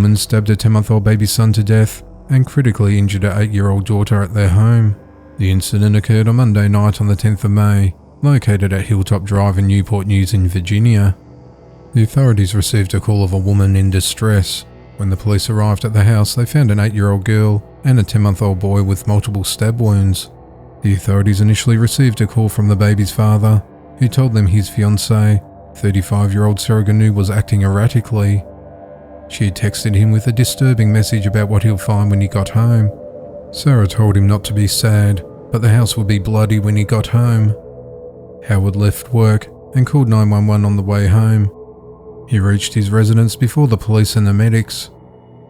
woman stabbed her 10-month-old baby son to death and critically injured her 8-year-old daughter at their home. The incident occurred on Monday night on the 10th of May, located at Hilltop Drive in Newport News in Virginia. The authorities received a call of a woman in distress. When the police arrived at the house, they found an 8-year-old girl and a 10-month-old boy with multiple stab wounds. The authorities initially received a call from the baby's father, who told them his fiancée, 35-year-old Sarah Ganu, was acting erratically. She had texted him with a disturbing message about what he'll find when he got home. Sarah told him not to be sad, but the house would be bloody when he got home. Howard left work and called 911 on the way home. He reached his residence before the police and the medics.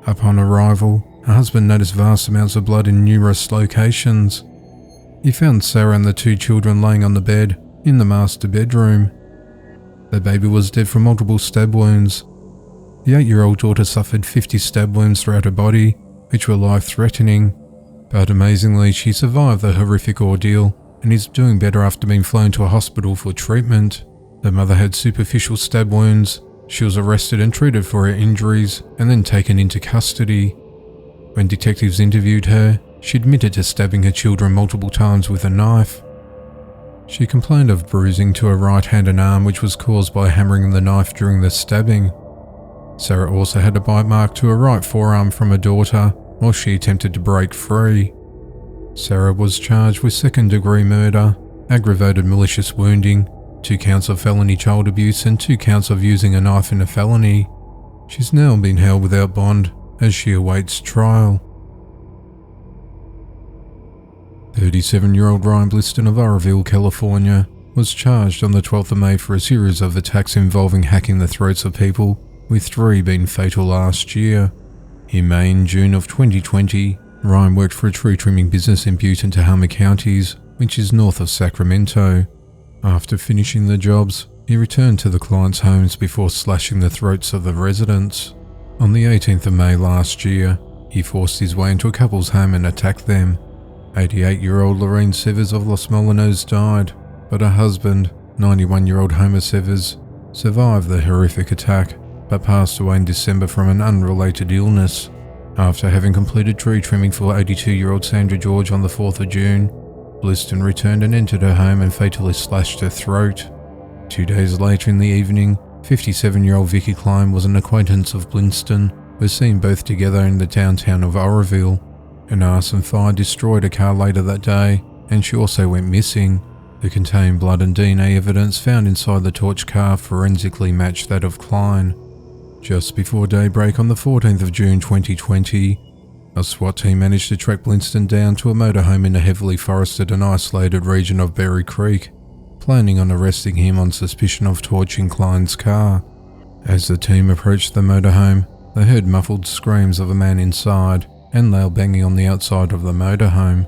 Upon arrival, her husband noticed vast amounts of blood in numerous locations. He found Sarah and the 2 children laying on the bed in the master bedroom. The baby was dead from multiple stab wounds. The 8-year-old daughter suffered 50 stab wounds throughout her body, which were life-threatening. But amazingly, she survived the horrific ordeal and is doing better after being flown to a hospital for treatment. The mother had superficial stab wounds. She was arrested and treated for her injuries and then taken into custody. When detectives interviewed her, she admitted to stabbing her children multiple times with a knife. She complained of bruising to her right hand and arm, which was caused by hammering the knife during the stabbing. Sarah also had a bite mark to her right forearm from her daughter while she attempted to break free. Sarah was charged with second-degree murder, aggravated malicious wounding, 2 counts of felony child abuse and 2 counts of using a knife in a felony. She's now been held without bond as she awaits trial. 37-year-old Ryan Bliston of Oroville, California, was charged on the 12th of May for a series of attacks involving hacking the throats of people, with 3 being fatal last year. In May and June of 2020, Ryan worked for a tree trimming business in Butte and Tehama counties, which is north of Sacramento. After finishing the jobs, he returned to the clients' homes before slashing the throats of the residents. On the 18th of May last year, he forced his way into a couple's home and attacked them. 88-year-old Lorraine Severs of Los Molinos died, but her husband, 91-year-old Homer Severs, survived the horrific attack but passed away in December from an unrelated illness. After having completed tree trimming for 82-year-old Sandra George on the 4th of June, Bliston returned and entered her home and fatally slashed her throat. 2 days later in the evening, 57-year-old Vicky Klein was an acquaintance of Bliston, were seen both together in the downtown of Oroville. An arson fire destroyed a car later that day, and she also went missing. The contained blood and DNA evidence found inside the torched car forensically matched that of Klein. Just before daybreak on the 14th of June 2020, a SWAT team managed to track Bliston down to a motorhome in the heavily forested and isolated region of Berry Creek, planning on arresting him on suspicion of torching Klein's car. As the team approached the motorhome, they heard muffled screams of a man inside and loud banging on the outside of the motorhome.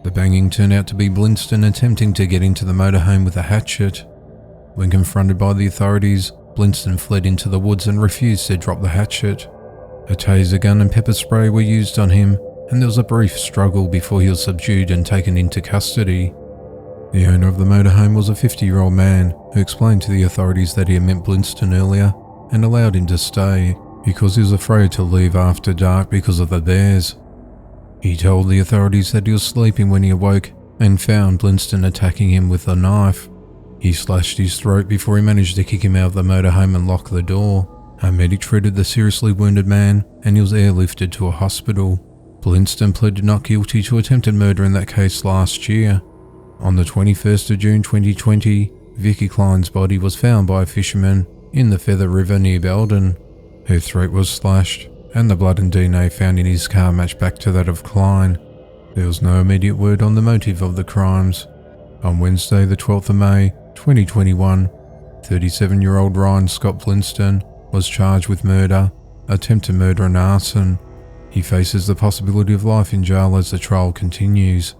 The banging turned out to be Bliston attempting to get into the motorhome with a hatchet. When confronted by the authorities, Bliston fled into the woods and refused to drop the hatchet. A taser gun and pepper spray were used on him, and there was a brief struggle before he was subdued and taken into custody. The owner of the motorhome was a 50-year-old man who explained to the authorities that he had met Bliston earlier and allowed him to stay because he was afraid to leave after dark because of the bears. He told the authorities that he was sleeping when he awoke and found Bliston attacking him with a knife. He slashed his throat before he managed to kick him out of the motorhome and lock the door. A medic treated the seriously wounded man and he was airlifted to a hospital. Bliston pleaded not guilty to attempted murder in that case last year. On the 21st of June 2020, Vicky Klein's body was found by a fisherman in the Feather River near Belden. Her throat was slashed and the blood and DNA found in his car matched back to that of Klein. There was no immediate word on the motive of the crimes. On Wednesday the 12th of May, 2021, 37-year-old Ryan Scott Bliston was charged with murder, attempted murder and arson. He faces the possibility of life in jail as the trial continues.